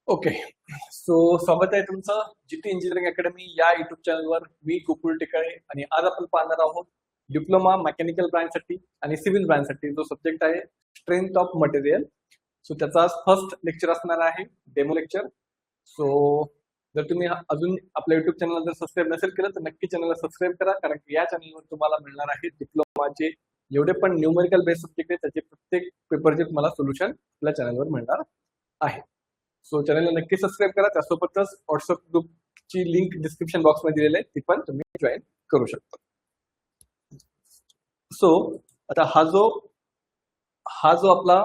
Okay. So स्वागत आहे तुमचं जीटी इंजिनिअरिंग अकॅडमी या युट्यूब चॅनलवर. मी गोकुळ टिकाळे आणि आज आपण पाहणार आहोत डिप्लोमा मेकॅनिकल ब्रांचसाठी आणि सिव्हिल ब्रांचसाठी जो सब्जेक्ट आहे स्ट्रेंथ ऑफ मटेरियल. सो त्याचा फर्स्ट लेक्चर असणार आहे डेमो लेक्चर. सो जर तुम्ही अजून आपल्या युट्यूब चॅनल जर सबस्क्राईब नसेल केलं तर नक्की चॅनलला सबस्क्राईब करा, कारण की या चॅनलवर तुम्हाला मिळणार आहे डिप्लोमाचे जेवढे पण न्यूमेरिकल बेस्ड सब्जेक्ट आहेत त्याचे प्रत्येक पेपरचे तुम्हाला सोल्युशन आपल्या चॅनलवर मिळणार आहे. सो चॅनलला नक्की सबस्क्राईब करा. त्यासोबतच व्हॉट्सअप ग्रुपची लिंक डिस्क्रिप्शन बॉक्समध्ये दिलेली आहे, ती पण तुम्ही जॉईन करू शकता. सो आता हा जो आपला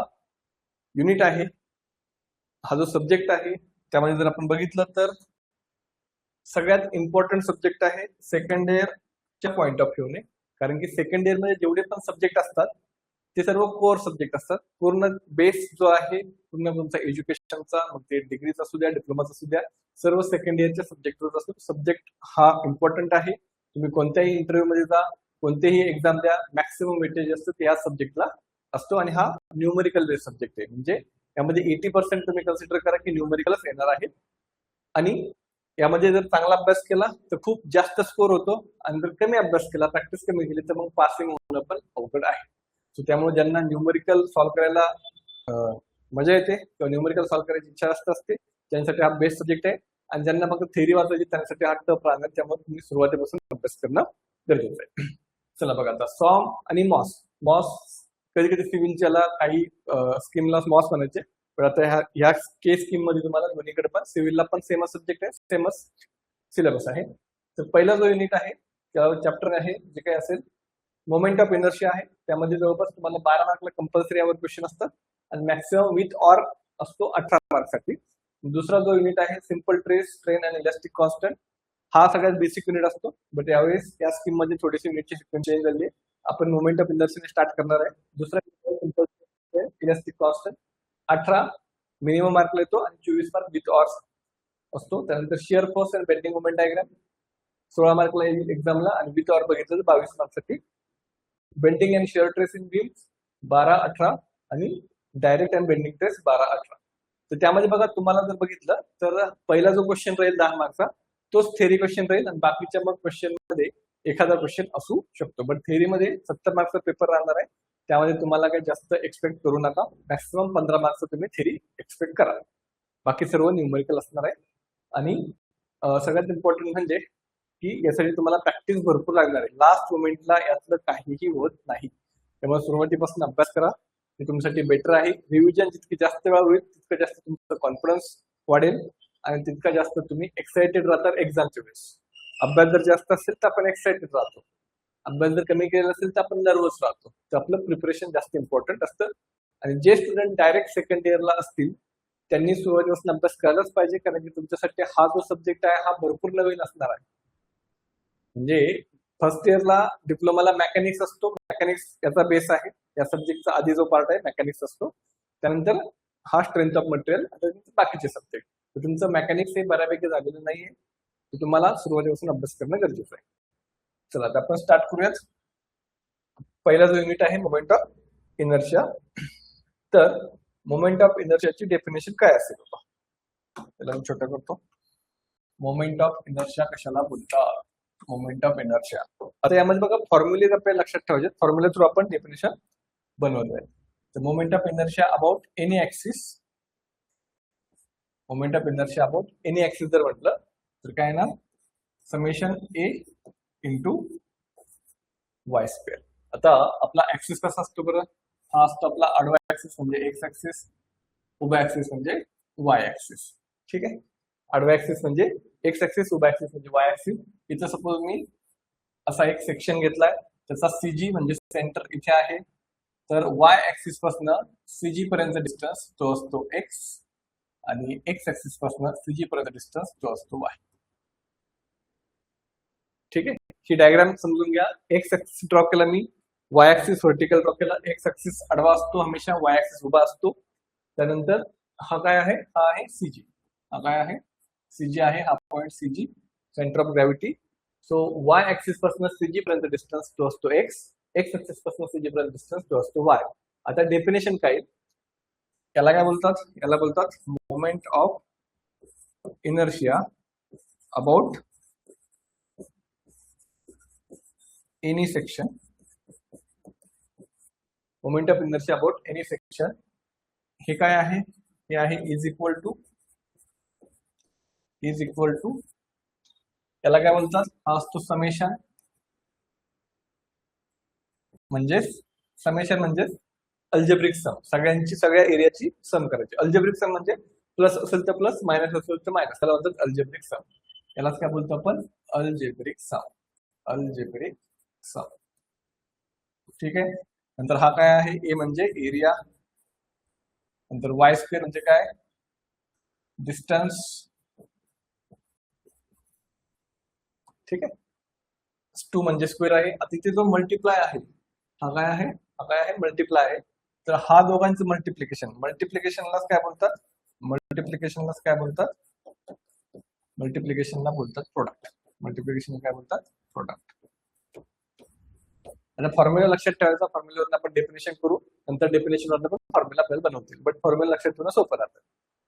युनिट आहे, हा जो सब्जेक्ट आहे, त्यामध्ये जर आपण बघितलं तर सगळ्यात इम्पॉर्टंट सब्जेक्ट आहे सेकंड इयरच्या पॉइंट ऑफ व्ह्यूने, कारण की सेकंड इयर मध्ये जेवढे पण सब्जेक्ट असतात ते सर्व कोर सब्जेक्ट असतात. पूर्ण बेस जो आहे पूर्ण तुमचा एज्युकेशनचा, मग ते डिग्रीचा असू द्या डिप्लोमाचा असू द्या, सर्व सेकंड इयरच्या सब्जेक्टवर असतो. सब्जेक्ट हा इम्पॉर्टंट आहे. तुम्ही कोणत्याही इंटरव्ह्यू मध्ये जा, कोणतेही एक्झाम द्या, मॅक्सिमम वेटेज असतं ते या सब्जेक्टला असतो. आणि हा न्यूमेरिकल बेस्ड सब्जेक्ट आहे, म्हणजे यामध्ये 80% तुम्ही कन्सिडर करा की न्यूमेरिकलच येणार आहे. आणि यामध्ये जर चांगला अभ्यास केला तर खूप जास्त स्कोर होतो, आणि जर कमी अभ्यास केला, प्रॅक्टिस कमी केली, तर मग पासिंग होणं पण अवघड आहे. सो त्यामुळे ज्यांना न्यूमेरिकल सॉल्व्ह करायला मजा येते किंवा न्यूमेरिकल सॉल्व्ह करायची इच्छा असते त्यांच्यासाठी हा बेस्ट सब्जेक्ट आहे. आणि ज्यांना फक्त थेअरी वाचायची त्यांच्यासाठी हा टफ राहणार. त्यामुळे तुम्ही सुरुवातीपासून अभ्यास करणं गरजेचं आहे. चला बघा, आता सॉम आणि मॉस कधी कधी सिव्हिलच्याला काही स्कीमला मॉस म्हणायचे, पण आता ह्या के स्कीम मध्ये तुम्हाला दोन्हीकडे पण सिव्हिलला पण सेमच सब्जेक्ट आहे, सेमच सिलेबस आहे. तर पहिला जो युनिट आहे चॅप्टर आहे जे काही असेल मोमेंट ऑफ इनर्शिया आहे. त्यामध्ये जवळपास तुम्हाला 12 मार्कला कंपल्सरी यावर क्वेश्चन असतात, आणि मॅक्सिमम विथ ऑर असतो 18 मार्कसाठी. दुसरा जो युनिट आहे सिम्पल ट्रेस स्ट्रेन आणि इलास्टिक कॉन्स्टंट, हा सगळ्यात बेसिक युनिट असतो. बट यावेळेस या स्कीम मध्ये थोडीशी युनिटची सिक्वेन्स चेंज झाली आहे. आपण मोमेंट ऑफ इनर्शियाने स्टार्ट करणार आहे. दुसरा simple stress elastic constant 18 minimum मार्कला येतो आणि 24 मार्क विथ ऑर्स असतो. त्यानंतर shear force and bending moment diagram 16 मार्कला एक्झामला, आणि विथ ऑर बघितलं तर 22 मार्कसाठी. Bending and shear stress in beams 12-18 आणि डायरेक्ट अँड बेंडिंग ट्रेस 12-18. तर त्यामध्ये बघा, तुम्हाला जर बघितलं तर पहिला जो क्वेश्चन राहील 10 मार्कचा तोच थेअरी क्वेश्चन राहील, आणि बाकीच्या मग क्वेश्चन मध्ये एखादा क्वेश्चन असू शकतो. बट थेअरीमध्ये 70 मार्कचा पेपर राहणार आहे, त्यामध्ये तुम्हाला काही जास्त एक्सपेक्ट करू नका. मॅक्सिमम 15 मार्क्सचा तुम्ही थेअरी एक्सपेक्ट करा. बाकी सर्व न्यूमेरिकल असणार आहे. आणि सगळ्यात इम्पॉर्टंट म्हणजे की यासाठी तुम्हाला प्रॅक्टिस भरपूर लागणार आहे. लास्ट मोमेंटला यातलं काहीही होत नाही. त्यामुळे सुरुवातीपासून अभ्यास करा, ते तुमच्यासाठी बेटर आहे. रिव्हिजन जितकी जास्त वेळा होईल तितकं जास्त तुमचं कॉन्फिडन्स वाढेल, आणि तितका जास्त तुम्ही एक्साइटेड राहतात एक्झामच्या वेळेस. अभ्यास जर जास्त असेल तर आपण एक्साइटेड राहतो, अभ्यास जर कमी केला असेल तर आपण नर्वस राहतो. तर आपलं प्रिपरेशन जास्त इम्पॉर्टंट असतं. आणि जे स्टुडंट डायरेक्ट सेकंड इयरला असतील त्यांनी सुरुवातीपासून अभ्यास करायलाच पाहिजे, कारण की तुमच्यासाठी हा जो सब्जेक्ट आहे हा भरपूर नवीन असणार आहे. म्हणजे फर्स्ट इयरला डिप्लोमाला मेकॅनिक्स असतो, मेकॅनिक्स याचा बेस आहे. या सब्जेक्टचा आधी जो पार्ट आहे मेकॅनिक्स असतो. त्यानंतर हा स्ट्रेंथ ऑफ मटेरियल, बाकीचे सब्जेक्ट. तर तुमचं मेकॅनिक्स हे बऱ्यापैकी झालेलं नाहीये, तर तुम्हाला सुरुवातीपासून अभ्यास करणं गरजेचं आहे. चला आता आपण स्टार्ट करूयात. पहिला जो युनिट आहे मोमेंट ऑफ इनर्शिया. तर मोमेंट ऑफ इनर्शियाची डेफिनेशन काय असेल, त्याला मी छोटा करतो. मोमेंट ऑफ इनर्शिया कशाला बोलतात? Moment of inertia. आता यामध्ये बघा फॉर्म्युले आपल्याला लक्षात ठेवायचे. फॉर्म्युले थ्रू आपण डेफिनेशन बनवतोय. तर moment of inertia about any axis, moment of inertia about any axis जर म्हटलं तर काय ना, समेशन ए इंटू वाय स्क्वेअर. आता आपला ऍक्सिस कसा असतो बरं? हा असतो आपला आडवा ऍक्सिस म्हणजे एक्स ऍक्सिस, उभा ऍक्सिस म्हणजे वाय ऍक्सिस. ठीक आहे, आडवा ऍक्सिस म्हणजे एक्स ऍक्सिस, उभा ऍक्सिस म्हणजे वाय ऍक्सिस. इथं सपोज मी असा एक सेक्शन घेतलाय, त्याचा सीजी म्हणजे सेंटर इथे आहे. तर वाय ऍक्सिस पासून सीजी पर्यंत डिस्टन्स तो असतो एक्स, आणि एक्स ऍक्सिस पासून सीजी पर्यंत डिस्टन्स तो असतो वाय. ठीक आहे, ही डायग्राम समजून घ्या. एक्स ऍक्सिस ड्रॉ केला मी, वाय ऍक्सिस व्हर्टिकल ड्रॉ केला. एक्स ऍक्सिस आडवा असतो हमेशा, वाय ऍक्सिस उभा असतो. त्यानंतर हा काय आहे? हा आहे सीजी. हा काय आहे? सीजी आहे. हा point CG, centre of gravity. So Y axis पासून सीजी पर्यंत डिस्टन्स तो असतो एक्स, एक्स ऍक्सिस पासून सीजी पर्यंत डिस्टन्स तो असतो वाय. आता डेफिनेशन काय? याला काय बोलतात? याला बोलतात moment of inertia about any section. Moment of inertia about any section हे काय आहे? हे आहे इज इक्वल टू याला काय बोलतात? हा असतो समेशन, म्हणजे अल्जेब्रिक सम, सगळ्या एरियाची सम करायची. अल्जेब्रिक सम म्हणजे प्लस असेल तर प्लस, मायनस असेल तर मायनस, त्याला बोलतात अल्जेब्रिक सम. यालाच काय बोलतो आपण? Algebraic sum. ठीक आहे. नंतर हा काय आहे? ए म्हणजे एरिया, नंतर वाय स्क्वेअर म्हणजे काय? डिस्टन्स. ठीक आहे. 2 म्हणजे स्क्वेअर आहे. आता इथे जो मल्टिप्लाय आहे हा काय आहे? मल्टिप्लाय आहे. तर हा दोघांचं मल्टिप्लिकेशनलाच काय बोलतात? मल्टिप्लिकेशनला बोलतात प्रोडक्ट. आता फॉर्म्युला लक्षात ठेवायचा. फॉर्म्युल्यावरून आपण डेफिनेशन करू, नंतर डेफिनेशनवरून पण फॉर्म्युला आपल्याला बनवतील. बट फॉर्म्युला लक्षात ठेवणं सोपं राहतं.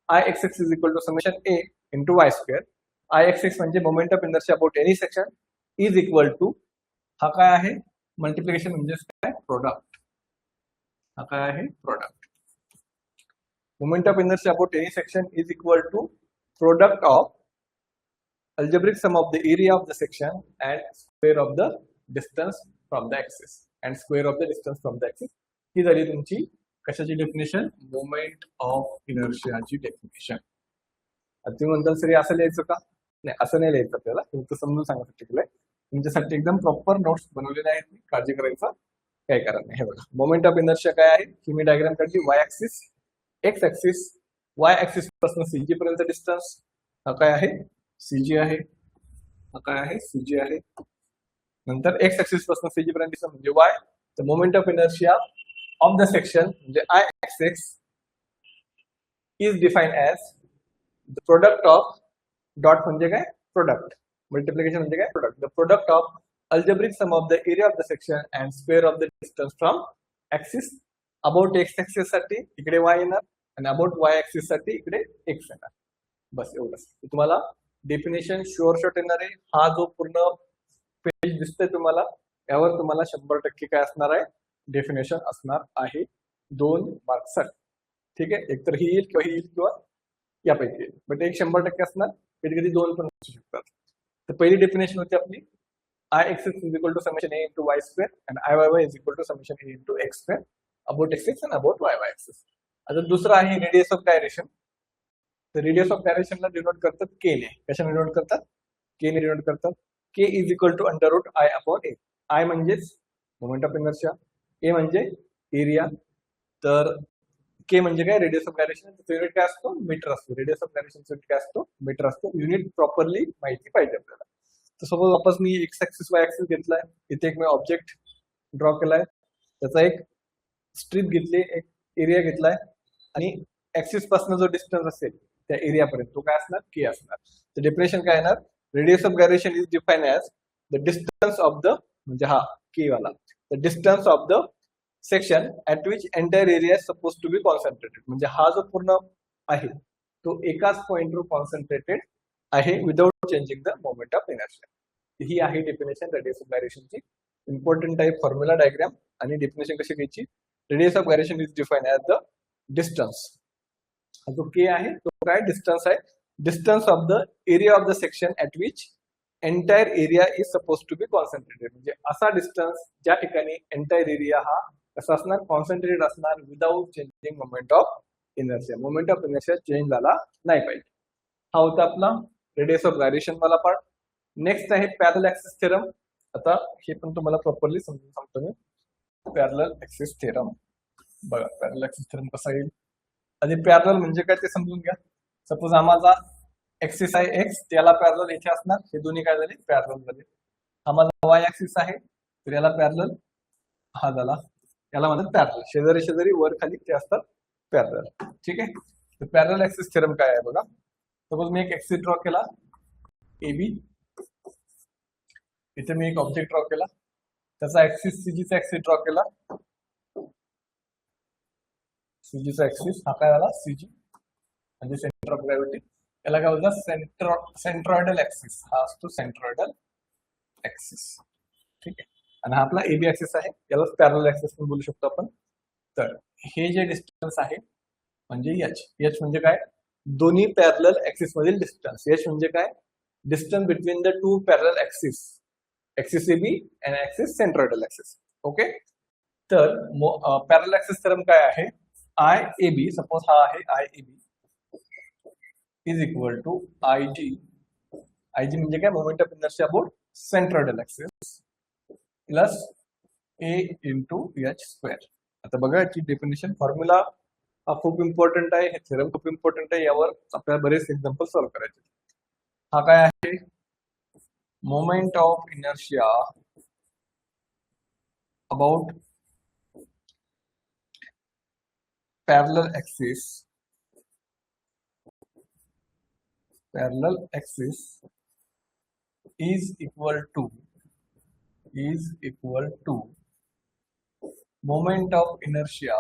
Ix is equal to summation A into Y square. Ix म्हणजे moment of inertia about any section is equal to, हा काय आहे? मल्टिप्लिकेशन म्हणजे काय? प्रोडक्ट. हा काय आहे? Product. Moment of inertia about any section is equal to product of algebraic sum of the area of the section and square of the distance from the axis. ही झाली तुमची कशाची डेफिनेशन? मोमेंट ऑफ इनर्शियाची definition. तुम्ही म्हणताल sir असं लिहायचं का? नाही, असं नाही लिहायचं आपल्याला. तुमचं समजून सांगण्यासाठी केलंय. तुमच्यासाठी एकदम प्रॉपर नोट्स बनवलेले आहेत. काळजी करायचं काय कारण नाही. हे बघा, मोमेंट ऑफ इनर्शिया काय आहे? ही मी डायग्राम काढली. Y axis, x axis. Y axis पासून सीजी पर्यंत डिस्टन्स हा काय आहे? सीजी आहे. हा काय आहे? सीजी आहे. नंतर एक्स ऍक्सिस पासून सीजी पर्यंत डिस्टन्स म्हणजे वाय. तर moment of inertia of the section म्हणजे I X is define as the product of dot म्हणजे काय? प्रोडक्ट. मल्टिप्लिकेशन म्हणजे काय? Product. The product of algebraic sum of the area of the section and square of the distance from axis. About X axis साठी इकडे Y येणार आणि about Y axis साठी इकडे एक्स येणार. बस एवढंच. तुम्हाला डेफिनेशन शुअर शॉट येणार आहे. हा जो पूर्ण पेज दिसतोय तुम्हाला, यावर तुम्हाला 100% काय असणार आहे? डेफिनेशन असणार आहे 2 मार्क्ससाठी. ठीक आहे. एकतर ही येईल किंवा यापैकी येईल. बट एक 100% असणार. कधी 2 पण असू शकतात. तर पहिली डेफिनेशन होती आपली Ix is equal to summation a into y square and Iyy is equal to summation a into x square about x and about y axis. आता दुसरा आहे रेडियस ऑफ गायरेशन. तर रेडियस ऑफ गायरेशनला डिनोट करतात के ने. कशाने denote करतात? के ने denote करतात. K is equal to under root I upon A. I म्हणजेच मोमेंट ऑफ इनर्शिया, ए म्हणजे एरिया. तर के म्हणजे काय? Radius of gyration. युनिट काय असतो? मीटर असतो. रेडियस ऑफ गायरेशनचा युनिट काय असतो? मीटर असतो. युनिट प्रॉपरली माहिती पाहिजे आपल्याला. तर सपोज वापस मी एक्स ऍक्सिस वाय ऍक्सिस घेतलाय. इथे एक मी ऑब्जेक्ट ड्रॉ केलाय. त्याचा एक स्ट्रिप घेतली, एक एरिया घेतलाय आणि ऍक्सिस पासून जो डिस्टन्स असेल त्या एरियापर्यंत तो काय असणार? के असणार. तर डेफिनेशन काय येणार? Radius of gyration is define as the distance of the, म्हणजे हा के वाला, the distance of the section at which entire area is suppose to be concentrated. म्हणजे हा जो पूर्ण आहे तो एकाच पॉइंटवर कॉन्सन्ट्रेटेड आहे without changing the moment of inertia. ही आहे डेफिनेशन रेडियस ऑफ गायरेशनची. इम्पॉर्टंट आहे फॉर्म्युला डायग्राम. आणि डेफिनेशन कशी घ्यायची? Radius of gyration is define as the distance. हा जो के आहे तो काय? डिस्टन्स आहे. Distance of the area of the section at which entire area is suppose to be concentrated. म्हणजे असा डिस्टन्स ज्या ठिकाणी एंटायर एरिया हा कसा असणार? कॉन्सन्ट्रेटेड असणार without changing moment of inertia. Moment of inertia change झाला नाही पाहिजे. हा होता आपला रेडियस ऑफ गायरेशन वाला पार्ट. नेक्स्ट आहे पॅरलल ऍक्सिस थेरम. आता हे पण तुम्हाला प्रॉपरली समजून सांगतो मी. पॅरलल ऍक्सिस थेरम बघा. पॅरलल ऍक्सिस थेरम कसा येईल? आणि पॅरलल म्हणजे काय ते समजून घ्या. सपोज आम्हाला ऍक्सिस आहे एक्स, त्याला पॅरलल इथे असणार. हे दोन्ही काय झाले? पॅरलल झाले. हा माझा वाय ऍक्सिस आहे, तर याला पॅरलल हा झाला. याला म्हणतात पॅरलल. शेजारी शेजारी वर खाली ते असतात पॅरलल. ठीक आहे. तर पॅरलल ऍक्सिस थेरम काय आहे बघा. सपोज मी एक ऍक्सिस ड्रॉ केला एबी. इथे मी एक ऑब्जेक्ट ड्रॉ केला, त्याचा ऍक्सिस सीजीचा ऍक्सिस ड्रॉ केला. सीजीचा ऍक्सिस हा काय झाला? सीजी म्हणजे सेंटर ऑफ ग्रॅव्हिटी. याला काय बोलतात सेंट्रॉइडल ऍक्सिस, हा असतो सेंट्रॉइडल ऍक्सिस. ठीक आहे. आणि हा आपला एबी ऍक्सिस आहे, याला पॅरलल ऍक्सिस पण बोलू शकतो आपण. तर हे जे डिस्टन्स आहे म्हणजे एच म्हणजे काय, दोन्ही पॅरलल ऍक्सिस मधील डिस्टन्स. एच म्हणजे काय, distance between the two parallel axis, axis AB and axis centroidal axis. Okay. तर पॅरलल ऍक्सिस थेरम काय आहे, आय ए बी, सपोज हा आहे I A B is equal to I G. I G म्हणजे काय, moment of inertia about centroidal axis plus A into H square. आता बघा याची डेफिनेशन, फॉर्म्युला हा खूप इम्पॉर्टंट आहे, हे थेरम खूप इम्पॉर्टंट आहे, यावर आपल्याला बरेच एक्झाम्पल सॉल्व्ह करायचे. हा काय आहे, moment of inertia about parallel axis is equal to moment of inertia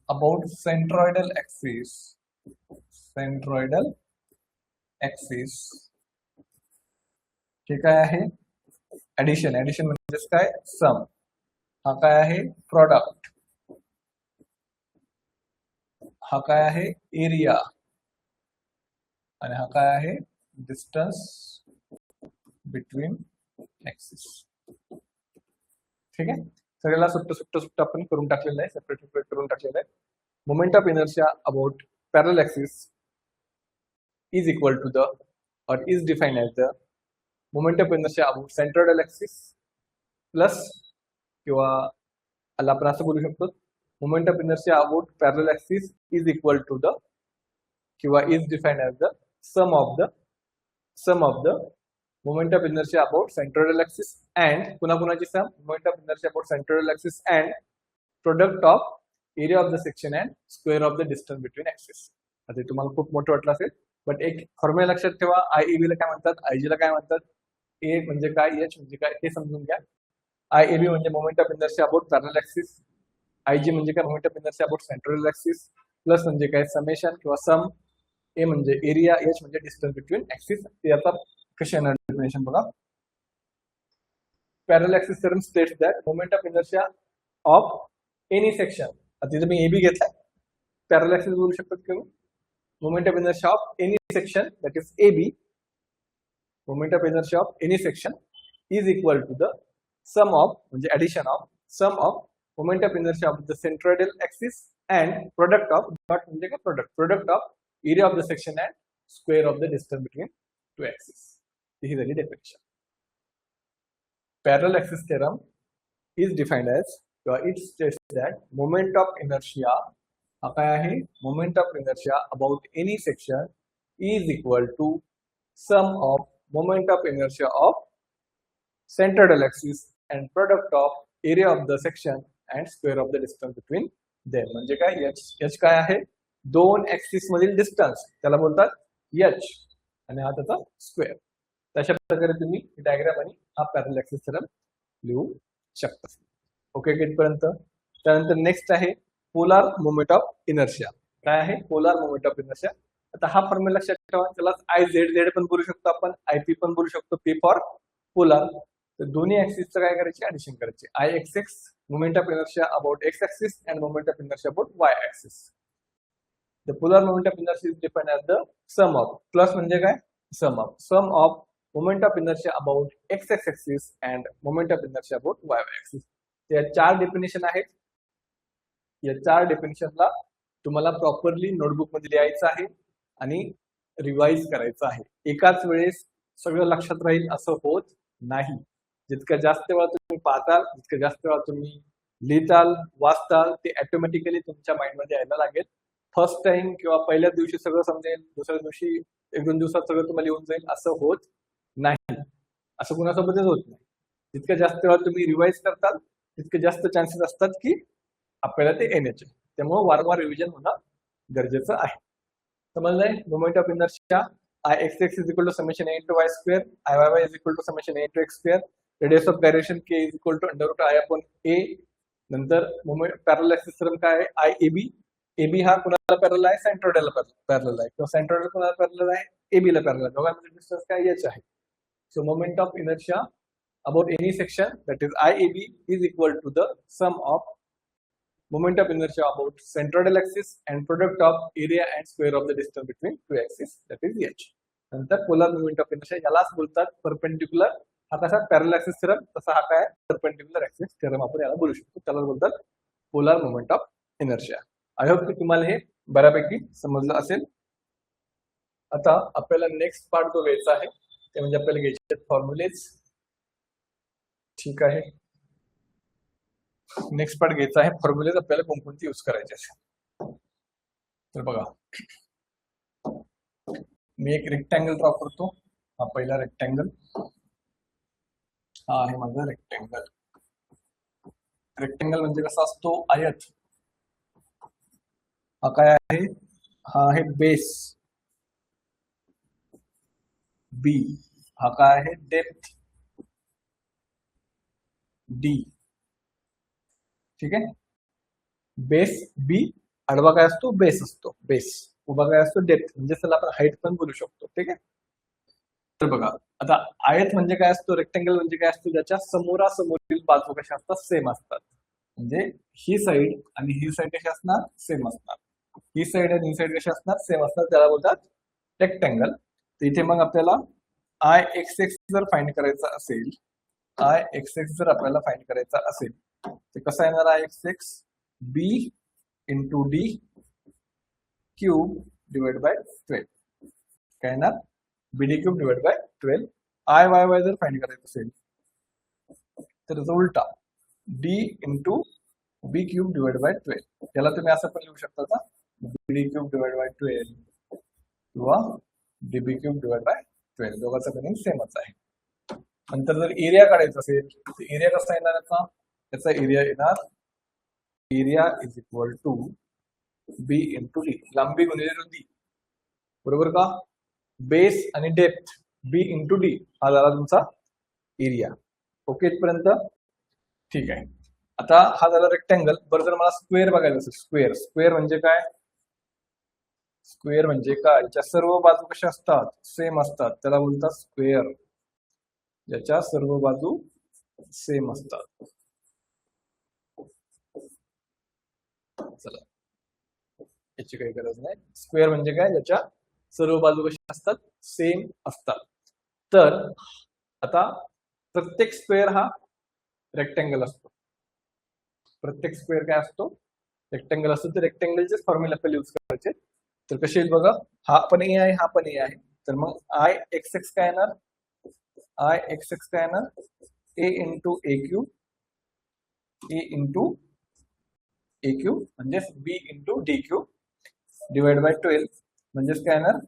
about centroidal axis. हे काय आहे, ऍडिशन म्हणजेच काय, सम. हा काय आहे, प्रोडक्ट. हा काय आहे, एरिया. आणि हा काय आहे, डिस्टन्स बिटवीन ऍक्सिस. ठीक आहे. सगळ्याला सुट्ट आपण करून टाकलेलं आहे, सेपरेट करून टाकलेलं आहे. Moment of inertia about parallel axis is equal to the or is defined as the moment of inertia about centroidal axis plus, किंवा आपण असं बोलू शकतो, moment of inertia about parallel axis is equal to the, किंवा is defined as the sum of the moment of inertia about centroidal axis and पुन्हा sum, moment of inertia about centroidal axis and product of area of the section and square of the distance between axis. आता तुम्हाला खूप मोठं वाटलं असेल, but एक formula लक्षात ठेवा, आयईबी ला काय म्हणतात, आयजी ला काय म्हणतात, ए म्हणजे काय, एच म्हणजे काय, हे समजून घ्या. आयएबी म्हणजे moment of inertia about parallel axis, IG म्हणजे काय, moment of inertia about centroidal axis, plus म्हणजे काय, समेशन किंवा सम, ए म्हणजे एरिया, एच म्हणजे डिस्टन्स बिटवीन ऍक्सिस. याचा कशी येणार डेफिनेशन बघा. Parallel axis theorem states that moment of inertia of any section, आता इथे मी एबी घेतलाय, पॅरलल ऍक्सिस बोलू शकतात तुम्ही, moment of inertia of any section that is AB, moment of inertia of any section is equal to the sum of, म्हणजे addition of sum of moment of inertia of the centroidal axis and product of, म्हणजे काय, product of area of the section and square of the distance between two axis. ही झाली definition. Parallel axis theorem is defined as, it states that moment of inertia, हा काय आहे, moment of inertia about any section is equal to sum of moment of inertia of centroidal axis and product of area of the section and square of the distance between them. म्हणजे काय, H काय आहे, दोन axis मधील distance, त्याला बोलतात H, आणि हा त्याचा स्क्वेअर. तशा प्रकारे तुम्ही डायग्राम आणि हा पॅरलल ऍक्सिस थेरम लिहू शकता. ओके, कितपर्यंत. त्यानंतर नेक्स्ट आहे पोलार मोमेंट ऑफ इनर्शिया. काय आहे, पोलार मोमेंट ऑफ इनर्शिया. आता हा फॉर्म्युला लक्षात ठेवा, त्याला आय झेड पण बोलू शकतो आपण, आयपी पण बोलू शकतो, पी फॉर पोलार. तर दोन्ही ऍक्सिसचं काय करायचे, ऍडिशन करायचे. I x X moment of inertia about X axis and moment of inertia about Y axis. The polar moment of inertia is defined as the sum of, plus म्हणजे काय, sum of moment of inertia about X axis and moment of inertia about Y axis. या चार definition आहेत. या चार डेफिनेशनला तुम्हाला properly notebook मध्ये लिहायचं आहे आणि रिवाइज करायचं आहे. एकाच वेळेस सगळं लक्षात राहील असं होत नाही. जितकं जास्त वेळा तुम्ही पाहताल, जितकं जास्त वेळा तुम्ही लिहिताल, वाचताल, ते ऑटोमॅटिकली तुमच्या माइंडमध्ये यायला लागेल. फर्स्ट टाइम किंवा पहिल्या दिवशी सगळं समजेल, दुसऱ्या दिवशी 1-2 दिवसात सगळं तुम्हाला येऊन जाईल असं होत नाही. असं कुणासोबतच होत नाही. जितकं जास्त वेळा तुम्ही रिवाइज करताल तितके जास्त चान्सेस असतात की आपल्याला ते येण्याचे. त्यामुळे वारंवार रिव्हिजन होणं गरजेचं आहे. समजलंय. Moment of inertia I x X is equal to summation A into Y square, I Y Y is equal to summation A into X square, radius of gyration K is equal to under root I upon A. नंतर moment parallel axis theorem काय आहे, I A B AB हा कुणाला parallel आहे, सेंट्रोइडला parallel आहे, किंवा centroid कुणाला parallel आहे, AB ला पॅरलल आहे. दोघांमध्ये डिस्टन्स काय h आहे. So moment of inertia about any section, that is IAB, is equal to the sum of moment of inertia about centroidal axis and product of area and square of the distance between two axes, that is h. नंतर polar moment of inertia यालाच बोलतात perpendicular. हा कसा parallel axis theorem, तसा हा काय perpendicular axis theorem आपण याला बोलू शकतो. त्याला बोलतात polar moment of inertia. I hope की तुम्हाला हे बऱ्यापैकी समजलं असेल. आता आपल्याला नेक्स्ट पार्ट जो घ्यायचा आहे ते म्हणजे आपल्याला घ्यायचे फॉर्म्युलेज. ठीक आहे, नेक्स्ट पार्ट घ्यायचा आहे फॉर्म्युलेज आपल्याला कोणकोणती यूज करायचे असेल. तर बघा, मी एक रेक्टँगल ड्रॉ करतो. हा पहिला रेक्टँगल, हा आहे माझा रेक्टँगल. रेक्टँगल म्हणजे कसा असतो, आयत. हा काय आहे, हा आहे बेस बी. हा काय आहे, डेप्थ डी. ठीक आहे, बेस बी, आडवा काय असतो, बेस असतो बेस, उभा काय असतो, डेप्थ. म्हणजे त्याला आपण हाईट पण बोलू शकतो. ठीक आहे, तर बघा आता आयत म्हणजे काय असतो, रेक्टँगल म्हणजे काय असतो, ज्याच्या समोरासमोरील बाजू कशा असतात, सेम असतात. म्हणजे ही साईड आणि ही साईड कशी असणार, सेम असणार. ही साईड आणि ही साईड कशी असणार, सेम असणार. त्याला बोलतात रेक्टँगल. तर इथे मग आपल्याला आय एक्स एक्स जर फाइंड करायचा असेल, आय एक्स एक्स जर आपल्याला फाइंड करायचा असेल तर कसा येणार, I x X B into D cube divide by 12. काय येणार, B D cube divide by 12. I Y Y जर फाइंड करायचं असेल तर त्याचा उलटा, D into B cube divide by 12. त्याला तुम्ही असं पण लिहू शकता का, B D cube divide by 12 किंवा D B cube divide by 12. दोघांचा मिनिंग सेमच आहे. नंतर जर एरिया काढायचा असेल तर एरिया कसा येणार याचा, त्याचा एरिया येणार, area is equal to b into d, लांबी गुणिले रुंदी. बरोबर का, बेस आणि डेप्थ बी इंटू डी हा झाला तुमचा एरिया. ओके इथपर्यंत ठीक आहे. आता हा झाला रेक्टँगल. बरं, जर मला स्क्वेअर बघायचं असेल, स्क्वेअर, स्क्वेअर म्हणजे काय, स्क्वेअर म्हणजे काय, ज्याच्या सर्व बाजू कशा असतात, सेम असतात, त्याला बोलतात स्क्वेअर. ज्याच्या सर्व बाजू सेम असतात. चला, याची काही गरज नाही. स्क्वेअर म्हणजे काय, ज्याच्या सर्व बाजू कशा असतात, सेम असतात. तर आता प्रत्येक स्क्वेअर हा रेक्टँगल असतो. प्रत्येक स्क्वेअर काय असतो, रेक्टँगल असतो. तर रेक्टँगलचे फॉर्म्युला आपल्याला यूज करायचे. तर कसे येईल बघा, हा पण ए आहे, हा पण ए आहे. तर मग आय एक्स एक्स काय येणार, आय एक्स एक्स काय येणार, A into A cube, A into A cube म्हणजेच B into D cube divide by 12 म्हणजेच काय येणार,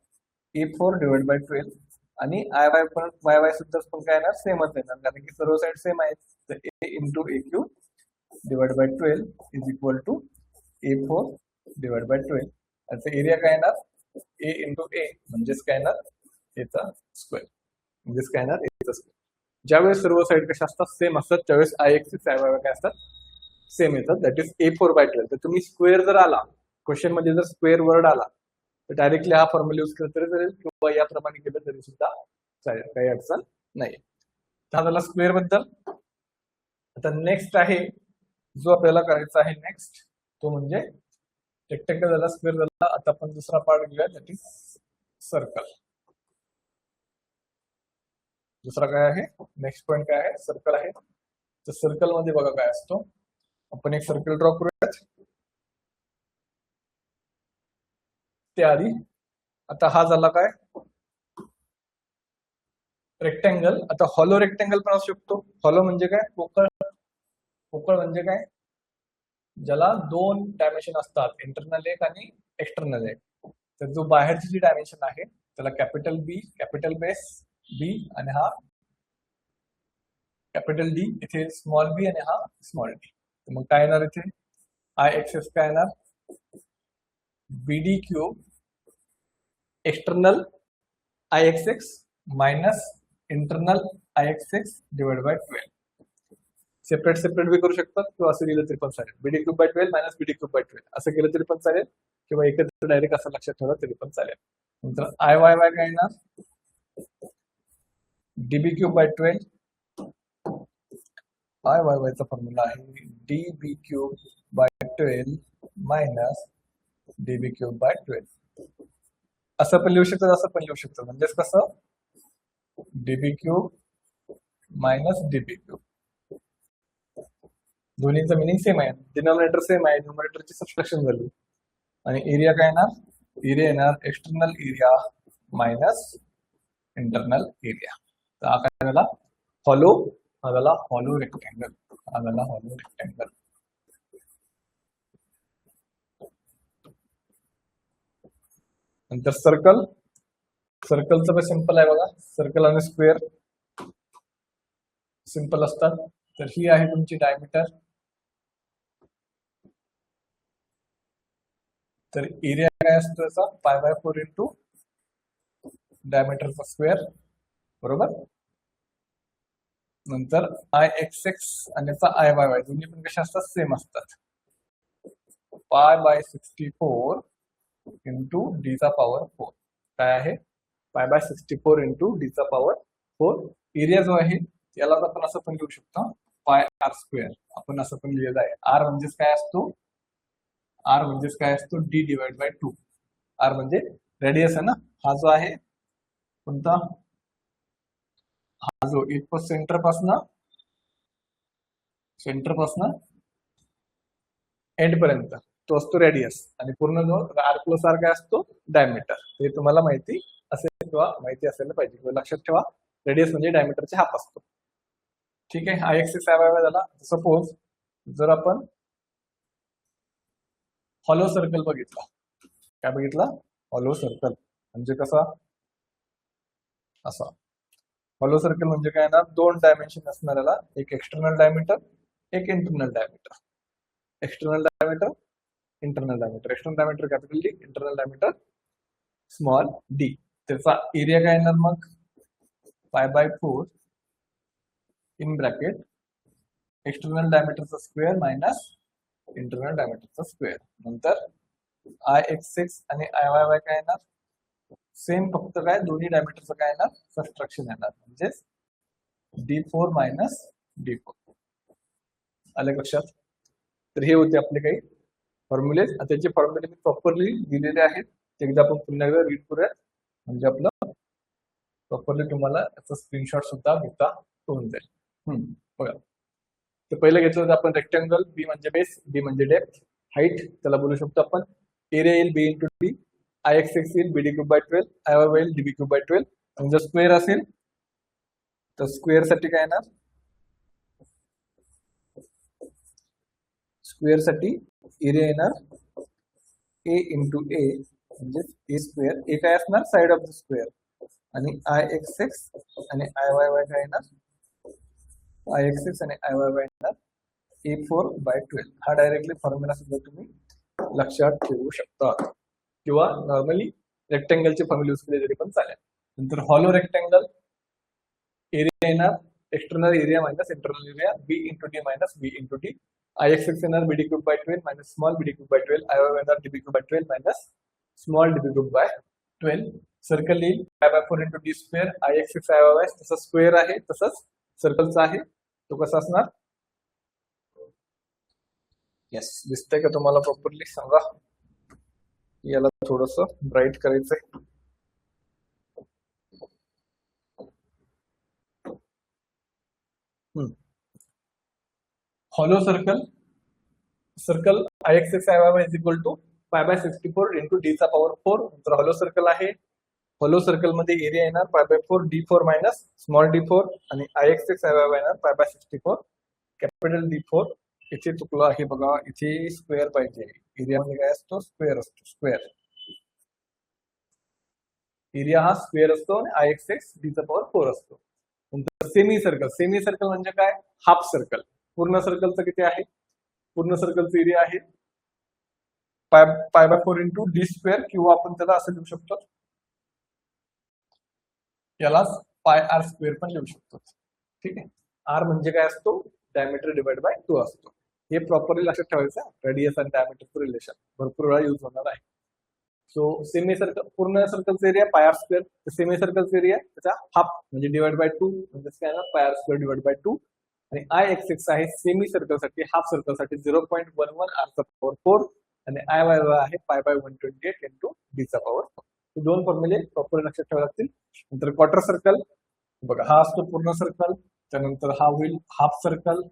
ए 4 डिवाइड बाय 12. आणि आय वाय पण वाय वाय सुद्धा पण काय येणार, सेमच येणार, कारण की सर्व साईड सेम आहेत. तर A into A cube divide by 12 is equal to A 4 divide by 12. याचा एरिया काय येणार, ए इंटू ए म्हणजेच काय येणार, एचा स्क्वेअर, म्हणजेच काय येणार, एचा स्क्वेअर. ज्यावेळेस सर्व साईड कशा असतात, सेम असतात, त्यावेळेस आय एक्स आय वाय काय असतात, सेम येतात. That is a 4 by 12. तर तुम्ही स्क्वेअर जर आला क्वेश्चन मध्ये, जर स्क्वेअर वर्ड आला तर डायरेक्टली हा फॉर्म्युला यूज केला तरी चालेल, किंवा याप्रमाणे केलं तरी सुद्धा चालेल, काही अडचण नाही. हा झाला स्क्वेअर बद्दल. आता नेक्स्ट आहे जो आपल्याला करायचा आहे नेक्स्ट, तो म्हणजे रेक्टँगल झाला, स्क्वेअर झाला. आता आपण दुसरा पार्ट घेऊया, दॅट इज सर्कल. दुसरा काय आहे, नेक्स्ट पॉइंट काय आहे, सर्कल आहे. तर सर्कल मध्ये बघा काय असतो, आपण एक सर्कल ड्रॉ करूयात. त्याआधी आता हा झाला काय, रेक्टँगल. आता हॉलो रेक्टँगल पण असू शकतो. हॉलो म्हणजे काय, पोकळ. पोकळ म्हणजे काय, ज्याला 2 डायमेन्शन असतात, इंटरनल एक आणि एक्सटर्नल एक. तर जो बाहेरची जी डायमेन्शन आहे त्याला कॅपिटल बी, कॅपिटल बेस बी, आणि हा कॅपिटल डी, इथे स्मॉल बी आणि हा स्मॉल डी. तर मग काय येणार इथे, आय एक्स एक्स काय येणार, B D cube external I x X minus internal I x X divide by 12. Separate separate बी करू शकतात किंवा असं लिहिलं तरी पण चालेल. B D cube by 12 minus B D cube by 12 असं केलं तरी पण चालेल किंवा एकत्र डायरेक्ट असं लक्षात ठेवलं तरी पण चालेल. नंतर आय वाय वाय काय येणार, D B cube by 12, I Y वायचा फॉर्म्युला आहे D B cube by 12 minus D B cube by 12. असं पण लिहू शकतात, असं पण लिहू शकतात. म्हणजेच कसं, D B cube minus D B cube, दोन्हीचं मिनिंग सेम आहे, डिनॉमिनेटर सेम आहे, न्यूमरेटरची सबट्रॅक्शन झाली. आणि एरिया काय येणार, एरिया येणार external area minus internal area. तर हा काय झाला, हॉलो, हा झाला हॉलो रेक्टँगल, हा झाला हॉलो रेक्टँगल. नंतर सर्कल, सर्कलचं पण सिंपल आहे बघा, सर्कल आणि स्क्वेअर सिंपल असतात. तर ही आहे तुमची डायमीटर, तर एरिया काय असतो याचा पाय बाय 4 इंटू डायमीटरचा स्क्वेअर, बरोबर. नंतर आय एक्स एक्स आणि याचा आय वाय वाय दोन्ही पण कशा असतात, सेम असतात. पाय बाय 64 इंटू डी चा पॉवर 4 काय आहे, पाय बाय 64 इंटू डी चा पॉवर 4. एरिया जो आहे याला आपण असं पण लिहू शकतो, पाय आर स्क्वेअर, आपण असं पण लिहिलेलं आहे. आर म्हणजेच काय असतो, आर म्हणजेच काय असतो, डी डिवाइड बाय 2. आर म्हणजे रेडियस आहे ना, हा जो आहे कोणता, हा जो इथं सेंटर पासन एंड पर्यंत तो असतो रेडियस, आणि पूर्ण जो आर प्लस आर काय असतो, डायमीटर. हे तुम्हाला माहिती असेल किंवा माहिती असायला पाहिजे किंवा लक्षात ठेवा, रेडियस म्हणजे डायमीटरचे हाफ असतो. ठीक आहे, I x x I Y झाला. सपोज जर आपण हॉलो सर्कल बघितला, काय बघितला, हॉलो सर्कल म्हणजे कसा, असा. हॉलो सर्कल म्हणजे काय ना, दोन डायमेन्शन असणाऱ्याला, एक एक्सटर्नल डायमीटर, एक internal diameter. External diameter, internal diameter, external diameter capital D, internal diameter small D. त्याचा एरिया काय येणार मग, pi by 4 in bracket external डायमीटरचा स्क्वेअर मायनस इंटरनल डायमीटरचा स्क्वेअर. नंतर आय एक्स एक्स आणि आय वाय वाय काय येणार, सेम, फक्त काय दोन्ही डायमीटरचं काय येणार, सबट्रॅक्शन येणार, म्हणजेच D4 मायनस D4. आले लक्षात. तर हे होते आपले काही फॉर्म्युले, त्याचे फॉर्म्युले मी प्रॉपरली दिलेले आहेत, एकदा आपण पुन्हा एकदा रीड करूयात, म्हणजे आपलं प्रॉपरली तुम्हाला याचा स्क्रीनशॉट सुद्धा घेता होऊन जाईल. बघा, तर पहिलं घेतलं होतं आपण रेक्टँगल, बी म्हणजे बेस, डी म्हणजे डेप्थ, हाईट त्याला बोलू शकतो आपण. एरिया येईल B into D, I x X येईल B D cube by 12, I Y येईल डीबी क्यूब बाय 12. आणि जर स्क्वेअर असेल तर स्क्वेअर साठी काय येणार, स्क्वेअर साठी एरिया येणार ए इंटू ए, म्हणजे ए स्क्वेअर, ए काय असणार, साइड ऑफ द स्क्वेअर. आणि आय एक्स एक्स आणि आय वाय वाय काय येणार, आय एक्स एक्स आणि आय वाय वाय येणार A4 बाय 12. हा डायरेक्टली फॉर्म्युला सुद्धा तुम्ही लक्षात ठेवू शकता, किंवा नॉर्मली रेक्टँगलचे फॉर्म्युले यूज केले तरी पण चालेल. नंतर हॉलो रेक्टँगल, एरिया येणार external area minus internal area, B into D minus B into D. I x X येणार B D cube by 12 minus small B D cube by 12, I Y येणार D B cube by 12 minus small D B cube by 12. Circle येईल pi by 4 into D square, I x x I Y तसं square आहे, तसंच सर्कलचा आहे, तो कसा असणार. येस, दिसतंय का तुम्हाला प्रॉपरली, सांगा. याला थोडस ब्राईट करायचंय. Hollow circle, circle I x x I y is equal to pi by 64 into d चा पॉवर 4. तर हॉलो सर्कल आहे, हॉलो सर्कल मध्ये एरिया येणार pi by 4 D4 minus small D4, आणि I x x I Y येणार pi by 64 capital D4. इथे चुकलं आहे बघा, इथे स्क्वेअर पाहिजे, एरिया मध्ये काय असतो, स्क्वेअर असतो, स्क्वेअर एरिया हा स्क्वेअर असतो, आणि आय एक्स एक्स डी चा पॉवर 4 असतो. नंतर सेमी सर्कल, सेमी सर्कल म्हणजे काय, हाफ सर्कल. पूर्ण सर्कलचं किती आहे, पूर्ण सर्कलचा एरिया आहे पाय बाय 4 इंटू डी स्क्वेअर, किंवा आपण त्याला असं लिहू शकतो, याला पाय आर स्क्वेअर पण लिहू शकतो. ठीक आहे, आर म्हणजे काय असतो, डायमीटर डिवाइड बाय 2 असतो. हे प्रॉपरली लक्षात ठेवायचं. रेडियस आणि डायमीटरचं रिलेशन भरपूर वेळा यूज होणार आहे. सो सेमी सर्कल, पूर्ण सर्कलचा area pi R square, semi सर्कलचा एरिया त्याचा हाफ म्हणजे डिवाइड बाय 2 म्हणजे काय ना पाय आर स्क्वेअर डिवाइड बाय 2. आणि आय एक्स आहे सेमी सर्कलसाठी, हाफ सर्कलसाठी 0.11 r चा पॉवर 4 आणि आय वाय आहे पाय बाय 128 इंटू d चा पॉवर 4. हे दोन फॉर्म्युले प्रॉपर लक्षात ठेवावे लागतील. नंतर क्वार्टर सर्कल बघा, हा असतो पूर्ण सर्कल, त्यानंतर हा होईल हाफ सर्कल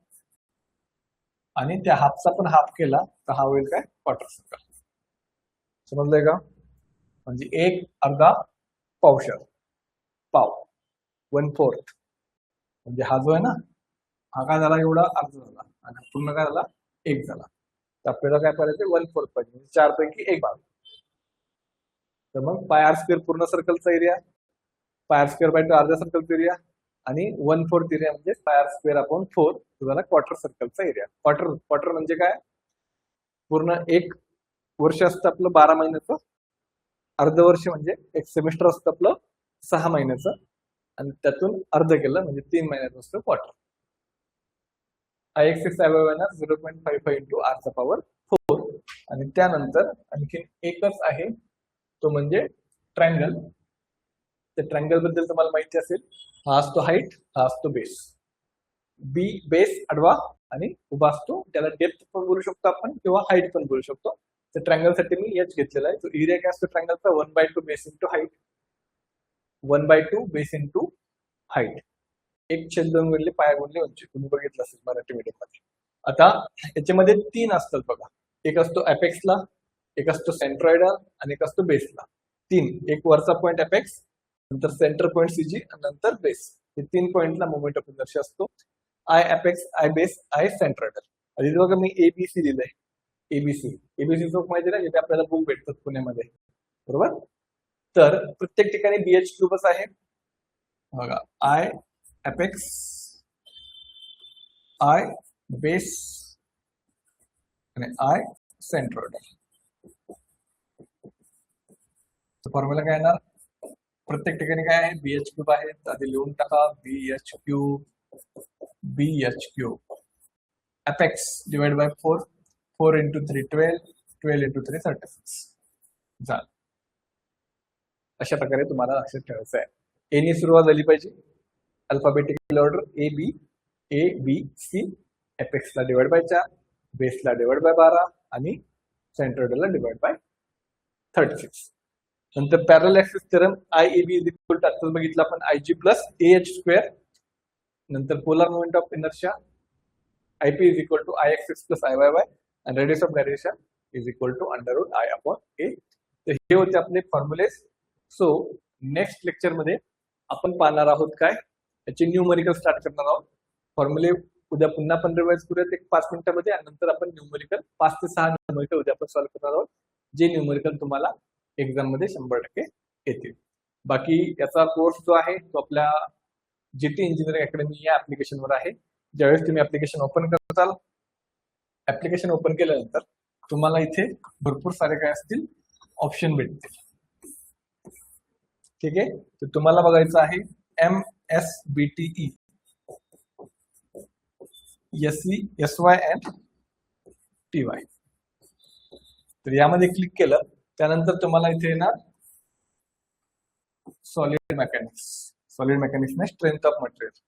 आणि त्या हाफचा पण हाफ केला तर हा होईल काय क्वार्टर सर्कल. समजलंय का? म्हणजे एक अर्धा पावशर, पाव 1/4 म्हणजे हा जो आहे ना, हा काय झाला एवढा अर्धा झाला आणि पूर्ण काय झाला 1 झाला. तर आपल्याला काय करायचं 1/4 पाहिजे म्हणजे 4 पैकी 1 भाग. तर मग पाय आर स्क्वेअर पूर्ण सर्कलचा area, pi R square by 2 अर्ध्या सर्कलचा एरिया आणि 1/4 एरिया म्हणजे पाय आर स्क्वेअर अपॉन 4 झाला क्वार्टर सर्कलचा एरिया. क्वार्टर म्हणजे काय, पूर्ण 1 वर्ष असतं आपलं 12 महिन्याचं, अर्ध वर्ष म्हणजे 1 सेमिस्टर असतं आपलं 6 महिन्याचं आणि त्यातून अर्ध केलं म्हणजे 3 महिन्याचं असतं क्वार्टर. आय एक्स आहे 0.55 इंटू r चा पॉवर 4. आणि त्यानंतर आणखी एकच आहे तो म्हणजे ट्रायंगल. त्या ट्रायंगल बद्दल तुम्हाला माहिती असेल, हा असतो हाईट, हा असतो बेस. बेस आडवा आणि उभा असतो, त्याला डेप्थ पण बोलू शकतो आपण किंवा हाईट पण बोलू शकतो. तर ट्रायंगल साठी मी एच घेतलेला आहे. तो एरिया काय असतो ट्रायंगलचा 1/2 base into height, 1/2 base into height. 1/2 गुणिले पाय गुणिले उंची, तुम्ही बघितलं असेल मराठी मीडियम मध्ये. आता याच्यामध्ये 3 असतात बघा, एक असतो अपेक्सला, एक असतो सेंट्रॉइडल आणि एक असतो बेसला. 3, एक वरचा पॉइंट अपेक्स, नंतर सेंटर पॉइंट सीजी आणि नंतर बेस. हे 3 पॉइंटला मोमेंट ऑफ इनर्शिया असतो. I apex, I base, I centroidal. आधी बघा मी एबीसी लिहिलंय, एबीसी चौक माहिती ना, जिथे आपल्याला बुक भेटतात पुण्यामध्ये, बरोबर. तर प्रत्येक ठिकाणी बीएच क्यूबच आहे बघा. आय अपेक्स, आय बेस आणि आय सेंट्रॉइडल. फॉर्म्युला काय येणार, प्रत्येक ठिकाणी काय आहे बीएच क्यूब आहे, आधी लिहून टाका BH cube. Apex divide by 4 into 3 12 into 3 36 झालं. अशा प्रकारे तुम्हाला लक्षात ठेवायचं आहे. एनी सुरुवात झाली पाहिजे, alphabetical order A B C. अपेक्सला डिवाइड बाय 4, बेसला डिवाइड बाय 12 आणि सेंट्रॉइडलला डिवाइड बाय 36. नंतर parallel axis theorem, I A B is equal to आत्ताच बघितलं आपण I G plus A H square. नंतर polar moment of inertia IP is equal to IXX plus IYY and radius of gyration is equal to under root I upon A. तर हे होते आपले फॉर्म्युलेस. So next lecture मध्ये आपण पाहणार आहोत काय, याचे न्यूमरिकल स्टार्ट करणार आहोत. फॉर्म्युले उद्या पुन्हा आपण रिवाइज करूयात एक 5 मिनिटांमध्ये आणि नंतर आपण न्यूमरिकल 5 ते 6 न्यूमरिकल उद्या आपण सॉल्व्ह करणार आहोत, जे न्यूमरिकल तुम्हाला एक्झाम मध्ये 100% येतील. बाकी याचा कोर्स जो आहे तो आपल्या जीटी इंजिनिअरिंग अकॅडमी या ऍप्लिकेशनवर आहे. ज्यावेळेस तुम्ही ऍप्लिकेशन ओपन करताल, ऍप्लिकेशन ओपन केल्यानंतर तुम्हाला इथे भरपूर सारे काय असतील ऑप्शन भेटतील. ठीक आहे, तर तुम्हाला बघायचं आहे MSBTE, SC, SY and TY. तर यामध्ये क्लिक केलं त्यानंतर तुम्हाला इथे ना solid mechanics strength of material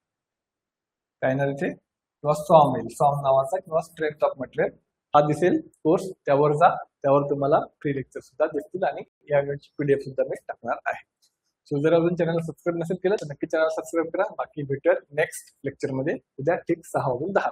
काय येणार इथे, किंवा सॉम नावाचा किंवा स्ट्रेंथ ऑफ मटेरियल हा दिसेल कोर्स. त्यावर जा, त्यावर तुम्हाला फ्री लेक्चर सुद्धा दिसतील आणि या वेळची PDF सुद्धा मी टाकणार आहे. सो जर अजून चॅनल सबस्क्राईब नसेल केलं तर नक्की चॅनल सबस्क्राईब करा. बाकी भेटूया नेक्स्ट लेक्चर मध्ये उद्या ठीक 6:10.